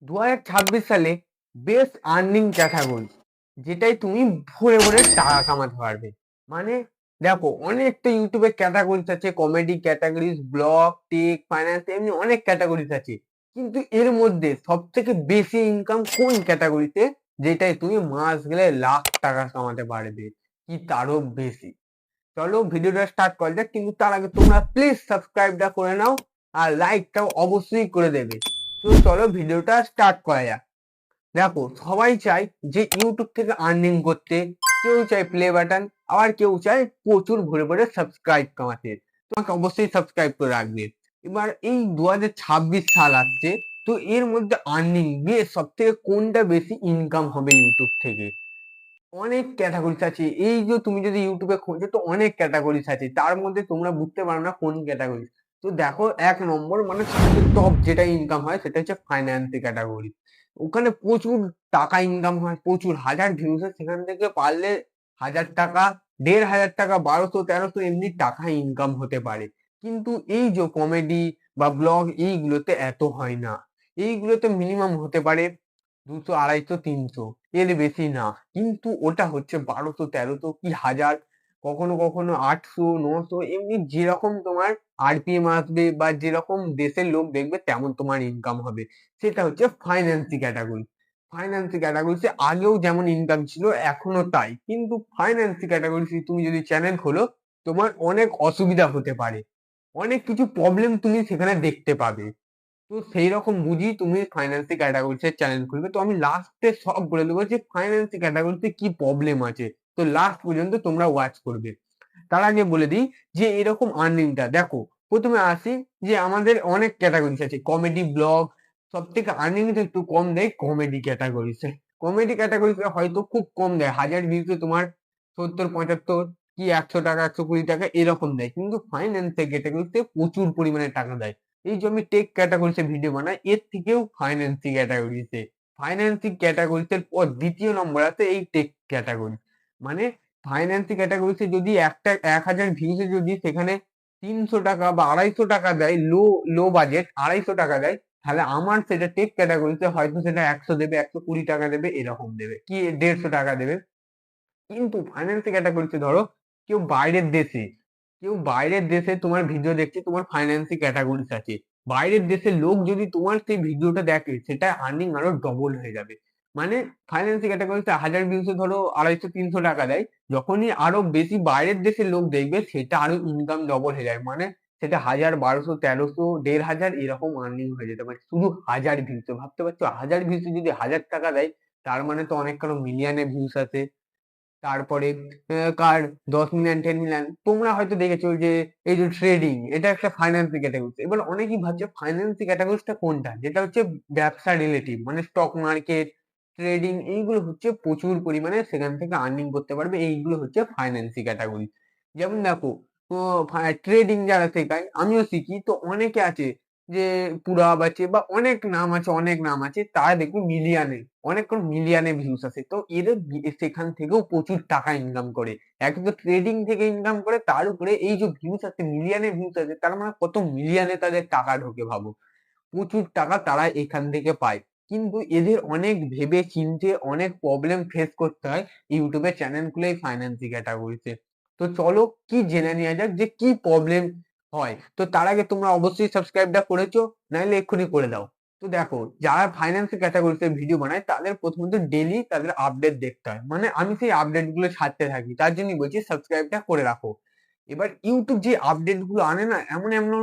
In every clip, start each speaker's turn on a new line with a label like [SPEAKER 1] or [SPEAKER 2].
[SPEAKER 1] 2026 সালে best earning category, যেটাই তুমি ভরে ভরে টাকা কামাতে পারবে। মানে দেখো, অনেকটা ইউটিউবে ক্যাটাগরিজ আছে, comedy categories, blog, tech, finance, এমনি অনেক ক্যাটাগরিজ আছে। কিন্তু এর মধ্যে সব থেকে বেশি ইনকাম কোন ক্যাটাগরিতে, যেটাই তুমি মাস গেলে লাখ টাকা কামাতে পারবে, কি তারও বেশি? চলো ভিডিওটা স্টার্ট করা যাক, কিন্তু তার আগে তোমরা প্লিজ সাবস্ক্রাইবটা করে নাও আর লাইকটাও অবশ্যই করে দেবে। তো চলো ভিডিওটা স্টার্ট করা যাক। দেখো, সবাই চায় যে ইউটিউব থেকে আর্নিং করতে, কেউ চায় প্লে বাটন, আবার কেউ চায় প্রচুর ভরে ভরে সাবস্ক্রাইব কামাতে। তোমাকে অবশ্যই সাবস্ক্রাইব করে রাখবে। এবার এই 2026 সাল আসছে, তো এর মধ্যে আর্নিং বেশ সব থেকে কোনটা বেশি ইনকাম হবে ইউটিউব থেকে? অনেক ক্যাটাগরিজ আছে। এই যে তুমি যদি ইউটিউবে খোঁজো তো অনেক ক্যাটাগরিজ আছে, তার মধ্যে তোমরা বুঝতে পারো না কোন ক্যাটাগরি। তো দেখো, 1 নম্বর মানে সবচেয়ে টপ যেটা ইনকাম হয় সেটা হচ্ছে ফাইন্যান্সি ক্যাটাগরি। ওখানে প্রচুর টাকা ইনকাম হয়, প্রচুর হাজার ভিউজ, সেখান থেকে পারলে 1000 টাকা, 1500 টাকা, 1200 1300 এমনি টাকা ইনকাম হতে পারে। কিন্তু এই যে কমেডি বা ব্লগ, এইগুলোতে এত হয় না। এইগুলোতে মিনিমাম হতে পারে 200 250 300, এর বেশি না। কিন্তু ওটা হচ্ছে 1200 1300 কি 1000, কখনো কখনো 800 900, এমনি যেরকম তোমার আরপিএম আসবে বা যেরকম দেশের লোক দেখবে তেমন তোমার ইনকাম হবে। সেটা হচ্ছে ফাইন্যান্সি ক্যাটাগরি। ফাইন্যান্সি ক্যাটাগরিতে আগেও যেমন ইনকাম ছিল এখনো তাই, কিন্তু ফাইন্যান্সি ক্যাটাগরি তুমি যদি চ্যানেল খোলো, তোমার অনেক অসুবিধা হতে পারে, অনেক কিছু প্রবলেম তুমি সেখানে দেখতে পাবে। তো সেই রকম বুঝি তুমি ফাইন্যান্সি ক্যাটাগরিতে চ্যানেল খুলবে। তো আমি লাস্টে সব বলে দেবো যে ফাইন্যান্সি ক্যাটাগরিতে কি প্রবলেম আছে, তো লাস্ট পর্যন্ত তোমরা ওয়াচ করবে। তার আগে বলে দিই যে এরকম আর্নিংটা দেখো, প্রথমে আসি যে আমাদের অনেক ক্যাটাগরিজ আছে, কমেডি, ব্লগ। সব থেকে আর্নিংটা একটু কম দেয় কমেডি ক্যাটাগরিতে। কমেডি ক্যাটাগরিতে হয়তো খুব কম দেয়, 1000 ভিউতে তোমার 70 75 কি 100 টাকা 120 টাকা এরকম দেয়, কিন্তু ফাইন্যান্স ক্যাটাগরিতে প্রচুর পরিমাণে টাকা দেয়। এই যে আমি টেক ক্যাটাগরিতে ভিডিও বানাই, এর থেকেও ফাইন্যান্সি ক্যাটাগরিতে, ফাইন্যান্সি ক্যাটাগরিতে পর দ্বিতীয় নম্বর আছে এই টেক ক্যাটাগরি। মানে ফাইন্যান্সি ক্যাটাগরিতে যদি 1000 ভিউজে যদি সেখানে 300 টাকা বা 250 টাকা দেয়, লো লো বাজেট 250 টাকা দেয়, তাহলে আমার সেটা টেক ক্যাটাগরিতে হয়তো সেটা 100 দেবে, 120 টাকা দেবে, এরকম দেবে কি 150 টাকা দেবে। কিন্তু ফাইন্যান্সি ক্যাটাগরিতে ধরো কেউ বাইরের দেশে, তোমার ভিডিও দেখছে, তোমার ফাইন্যান্সি ক্যাটাগরিজ আছে, বাইরের দেশের লোক যদি তোমার সেই ভিডিওটা দেখে, সেটা আর্নিং আরো ডবল হয়ে যাবে। মানে ফাইন্যান্সি ক্যাটাগরিতে 1000 ভিউতে ধরো 250 300 টাকা দেয়, যখনই আরো বেশি বাইরের দেশের লোক দেখবে সেটা আরো ইনকাম ডবল হয়ে যায়। মানে সেটা 1000 1200 1300 1500 এরকম আর্নিং হয়ে যেতে পারে শুধু 1000 ভিউতে। ভাবতে পারছো, 1000 ভিউতে যদি 1000 টাকা দেয়, তার মানে তো অনেক কারো মিলিয়নে ভিউস আছে। তারপরে কার 10 মিলিয়ন 10 মিলিয়ন। তোমরা হয়তো দেখেছো যে এই যে ট্রেডিং, এটা একটা ফাইন্যান্সি ক্যাটাগরি। এবার অনেকেই ভাবছে ফাইন্যান্সি ক্যাটাগরিটা কোনটা, যেটা হচ্ছে ব্যবসা রিলেটিভ, মানে স্টক মার্কেট, ট্রেডিং, এইগুলো হচ্ছে প্রচুর পরিমাণে সেখান থেকে আর্নিং করতে পারবে, এইগুলো হচ্ছে ফাইন্যান্সি ক্যাটাগরি। যেমন দেখো, ট্রেডিং যারা শেখায়, আমিও শিখি, তো অনেকে আছে যে পুরাব আছে বা অনেক নাম আছে, তারা দেখবে মিলিয়নে, অনেক মিলিয়নে ভিউস আছে। তো এদের সেখান থেকেও প্রচুর টাকা ইনকাম করে। এক তো ট্রেডিং থেকে ইনকাম করে, তার উপরে এই যে ভিউস আছে, মিলিয়নে ভিউস আছে, তার মানে কত মিলিয়নে তাদের টাকা ঢোকে ভাবো। প্রচুর টাকা তারা এখান থেকে পায়। কিন্তু এদের অনেক ভেবে চিন্তে অনেক প্রবলেম ফেস করতে হয় ইউটিউবে চ্যানেল খুলে এই ফাইন্যান্সি ক্যাটাগরিতে। তো চলো কি জেনে নেওয়া যাক যে কি প্রবলেম হয়। তো তার আগে তোমরা অবশ্যই সাবস্ক্রাইবটা করেছো, নাহলে এক্ষুনি করে দাও। তো দেখো, যারা ফাইন্যান্সি ক্যাটাগরিতে ভিডিও বানায় তাদের প্রথমত ডেইলি তাদের আপডেট দেখতে হয়। মানে আমি সেই আপডেট গুলো ছাড়তে থাকি, তার জন্যই বলছি সাবস্ক্রাইবটা করে রাখো। এবার ইউটিউব যে আপডেট গুলো আনে না, এমন এমন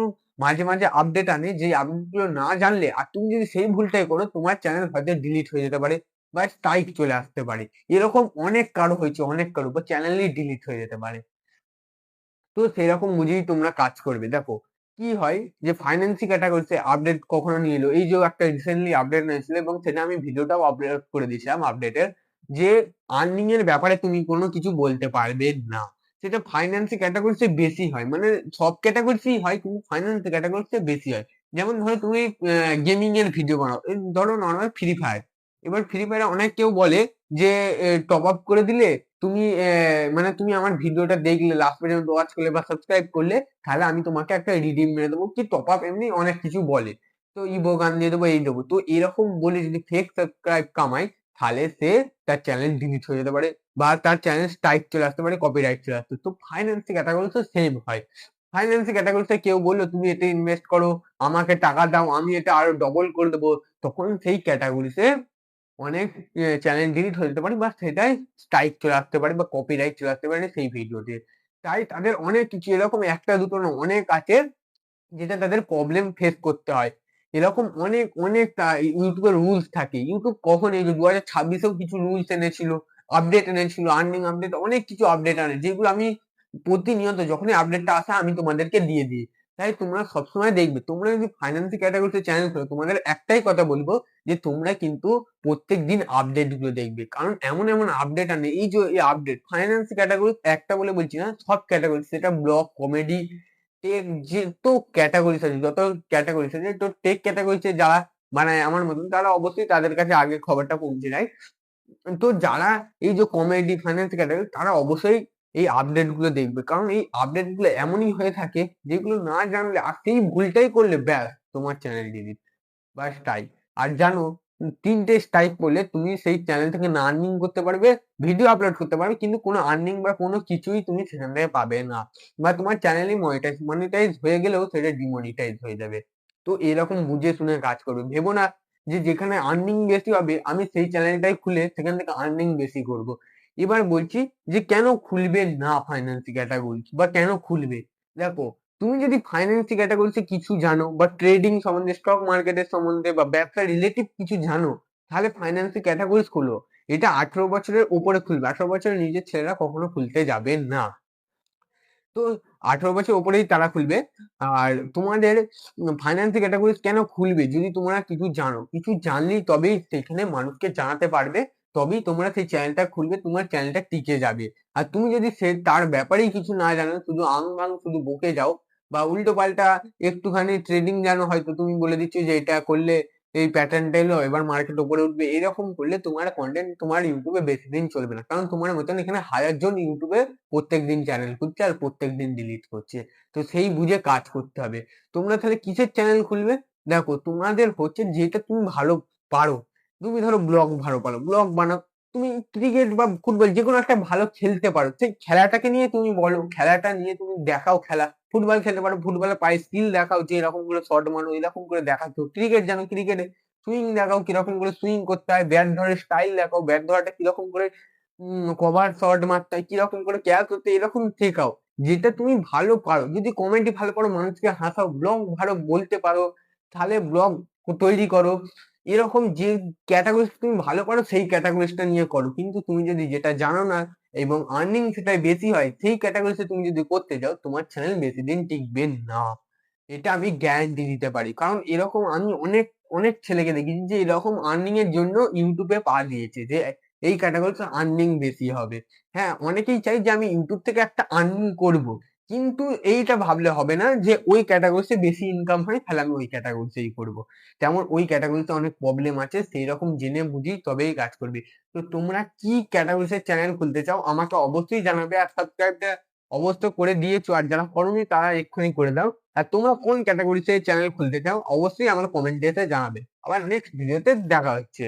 [SPEAKER 1] মাঝে মাঝে আপডেট আনে, যে আপডেট গুলো না জানলে আর তুমি যদি সেই ভুলটাই করো, তোমার চ্যানেল হয়তো ডিলিট হয়ে যেতে পারে বা স্ট্রাইক চলে আসতে পারে। এরকম অনেক কারো হয়েছে, অনেক কারো বা চ্যানেলই ডিলিট হয়ে যেতে পারে। তো সেরকম বুঝেই তোমরা কাজ করবে। দেখো কি হয়, যে ফাইন্যান্সি ক্যাটাগরিতে আপডেট কখনো নিয়ে এলো, এই যে একটা রিসেন্টলি আপডেট নিয়েছিল এবং সেটা আমি ভিডিওটাও আপলোড করে দিয়েছিলাম আপডেটের, যে আর্নিং এর ব্যাপারে তুমি কোনো কিছু বলতে পারবে না। সেটা ফাইন্যান্সি ক্যাটাগরিতে বেশি হয়, মানে সব ক্যাটাগরিতেই হয় কিন্তু ফাইন্যান্সি ক্যাটাগরিতে বেশি হয়। যেমন ধরো তুমি গেমিং এর ভিডিও বানাও, এই ধরো নর্মাল ফ্রি ফায়ার। এবার ফ্রি ফায়ারে অনেক কেউ বলে যে টপ আপ করে দিলে তুমি মানে তুমি আমার ভিডিওটা দেখলে, লাস্ট পর্যন্ত ওয়াচ করলে বা সাবস্ক্রাইব করলে, তাহলে আমি তোমাকে একটা রিডিম মেরে দেবো, কি টপ আপ, এমনি অনেক কিছু বলে। তো ইবো গান দিয়ে দেবো, এই দেবো। তো এরকম বলে যদি ফেক সাবস্ক্রাইব কামায়, তাহলে সে তার চ্যানেল ডিলিট হয়ে যেতে পারে, বা তার চ্যানেল স্ট্রাইক চলে আসতে পারে, কপিরাইট চলে আসতে। তো ফাইন্যান্স ক্যাটাগরি তো সেম হয়। ফাইন্যান্স ক্যাটাগরিতে কেউ বললো তুমি এতে ইনভেস্ট করো, আমাকে টাকা দাও, আমি এটা আরো ডবল করে দেবো, তখন সেই ক্যাটাগরিতে অনেক চ্যানেল ডিলিট হয়ে যেতে পারে, বা সেটাই স্ট্রাইক চলে আসতে পারে, বা কপিরাইট চলে আসতে পারে সেই ভিডিওতে। তাই তাদের অনেক কিছু, এরকম একটা দুটো না, অনেক আছে যেটা তাদের প্রবলেম ফেস করতে হয়। এরকম অনেক অনেক ইউটিউবের রুলস থাকে। ইউটিউব কখন এই 2026-এও কিছু রুলস এনেছিল, আপডেট এনেছিল, আর্নিং আপডেট, অনেক কিছু আপডেট আনে, যেগুলো আমি প্রতিনিয়ত যখনই আপডেটটা আসে আমি তোমাদেরকে দিয়ে দিই। তাই তোমরা সবসময় দেখবে, তোমরা যদি ফাইন্যান্সিয়াল ক্যাটাগরিতে চ্যানেল খোলো, তোমাদের একটাই কথা বলবো, যে তোমরা কিন্তু প্রত্যেক দিন আপডেট গুলো দেখবে, কারণ এমন এমন আপডেট আনে। এই যে এই আপডেট ফাইন্যান্সিয়াল ক্যাটাগরি একটা বলে বলছি না, সব ক্যাটাগরি, সেটা ব্লগ, কমেডি, টেক, যেহেতু ক্যাটাগরিজ আছে, যত ক্যাটাগরিজ আছে, তো টেক ক্যাটাগরিতে যারা বানায় আমার মতন, তারা অবশ্যই তাদের কাছে আগে খবরটা পৌঁছে যায়। তো যারা এই যে কমেডি, ফাইন্যান্স ক্যাটাগরি, তারা অবশ্যই এই আপডেট গুলো দেখবে, কারণ এই আপডেট গুলো এমনই হয়ে থাকে যেগুলো না জানলে, আর সেই ভুলটাই করলে ব্যাস তোমার চ্যানেল ডিলিট বা স্ট্রাইক। আর জানো, 3টে স্ট্রাইক করলে তুমি সেই চ্যানেল থেকে না আর্নিং করতে পারবে, ভিডিও আপলোড করতে পারবে, কিন্তু কোনো আর্নিং বা কোনো কিছুই তুমি সেখান থেকে পাবে না, বা তোমার চ্যানেলই মনিটাইজ হয়ে গেলেও সেটা ডিমনিটাইজ হয়ে যাবে। তো এরকম বুঝে শুনে কাজ করবে, ভেবো না যে যেখানে আর্নিং বেশি হবে আমি সেই চ্যানেলটাই খুলে সেখান থেকে আর্নিং বেশি করব। এবার বলছি যে কেন খুলবে না ফাইন্যান্স ক্যাটাগরি, বা কেন খুলবে। দেখো, তুমি যদি ফাইন্যান্সিয়াল ক্যাটাগরিতে কিছু জানো, বা ট্রেডিং সম্বন্ধে, স্টক মার্কেটের সম্বন্ধে, বা ব্যবসা রিলেটিভ কিছু জানো, তাহলে ফাইন্যান্সিয়াল ক্যাটাগরিজ খুলো। এটা 18 বছরের উপরে খুলবে, 18 বছরের নিজের ছেলেরা কখনো খুলতে যাবে না। তো 18 বছর উপরেই তারা খুলবে। আর তোমাদের ফাইন্যান্সিয়াল ক্যাটাগরিজ কেন খুলবে, যদি তোমরা কিছু জানো, কিছু জানলেই তবেই সেখানে মানুষকে জানাতে পারবে, তবেই তোমরা সেই চ্যানেলটা খুলবে, তোমার চ্যানেলটা টিকে যাবে। আর তুমি যদি সে তার ব্যাপারেই কিছু না জানো, শুধু আং বাং শুধু বকে যাও, বা উল্টো পাল্টা একটুখানি ট্রেডিং জানো, হয়তো তুমি বলে দিচ্ছ যে এটা করলে এই প্যাটার্নটা এলো, এবার মার্কেট উপরে উঠবে, এরকম করলে তোমার কন্টেন্ট তোমার ইউটিউবে বেশি দিন চলবে না, কারণ তোমার মতন এখানে 1000 জন ইউটিউবে প্রত্যেকদিন চ্যানেল খুলছে আর প্রত্যেকদিন ডিলিট করছে। তো সেই বুঝে কাজ করতে হবে। তোমরা তাহলে কিসের চ্যানেল খুলবে? দেখো, তোমাদের হচ্ছে যেটা তুমি ভালো পারো। তুমি ধরো ব্লগ ভালো পারো, ব্লগ বানাও। তুমি ক্রিকেট বা ফুটবল যে কোনো একটা ভালো খেলতে পারো, সেই খেলাটাকে নিয়ে তুমি বলো, খেলাটা নিয়ে তুমি দেখাও খেলা। ফুটবল খেলতে পারো, ফুটবলের পায়ে স্কিল দেখাও, যে এরকম করে শট মারো, এরকম করে দেখাচ্ছ। ক্রিকেট জানো, ক্রিকেটে সুইং দেখাও, কিরকম করে সুইং করতে হয়, ব্যাট ধরে স্টাইল দেখাও, ব্যাট ধরাটা কিরকম করে কভার শট মারতে হয়, কিরকম করে ক্যাচ করতে হয়, এরকম শেখাও যেটা তুমি ভালো পারো। যদি কমেডি ভালো পারো, মানুষকে হাসাও, ব্লগ ভালো বলতে পারো, তাহলে ব্লগ তৈরি করো। এরকম যে ক্যাটাগরি তুমি ভালো পারো সেই ক্যাটাগরিটা নিয়ে করো। কিন্তু তুমি যদি যেটা জানো না এবং আর্নিং সেটাই বেশি হয়, সেই ক্যাটাগরিতে তুমি যদি করতে যাও, তোমার চ্যানেল বেশি দিন টিকবে না। এটা আমি গ্যারান্টি দিতে পারি, কারণ এরকম আমি অনেক অনেক ছেলেকে দেখেছি যে এরকম আর্নিং এর জন্য ইউটিউবে পা দিয়েছে, যে এই ক্যাটাগরিতে আর্নিং বেশি হবে। হ্যাঁ, অনেকেই চাই যে আমি ইউটিউব থেকে একটা আর্নিং করব, কিন্তু এইটা ভাবলে হবে না যে ওই ক্যাটাগরিতে বেশি ইনকাম হয় তাহলে আমি ওই ক্যাটাগরিতেই করব। তেমন ওই ক্যাটাগরিতে অনেক প্রবলেম আছে, সেই রকম জেনে বুঝি তবেই কাজ করবি। তো তোমরা কি ক্যাটাগরিতে চ্যানেল খুলতে চাও আমাকে অবশ্যই জানাবে, আর সাবস্ক্রাইবটা অবশ্যই করে দিয়েছো, আর যারা করোনি তারা এক্ষুনি করে দাও। আর তোমরা কোন ক্যাটাগরিতে চ্যানেল খুলতে চাও অবশ্যই আমার কমেন্টে জানাবে। আবার নেক্সট ভিডিওতে দেখা হচ্ছে।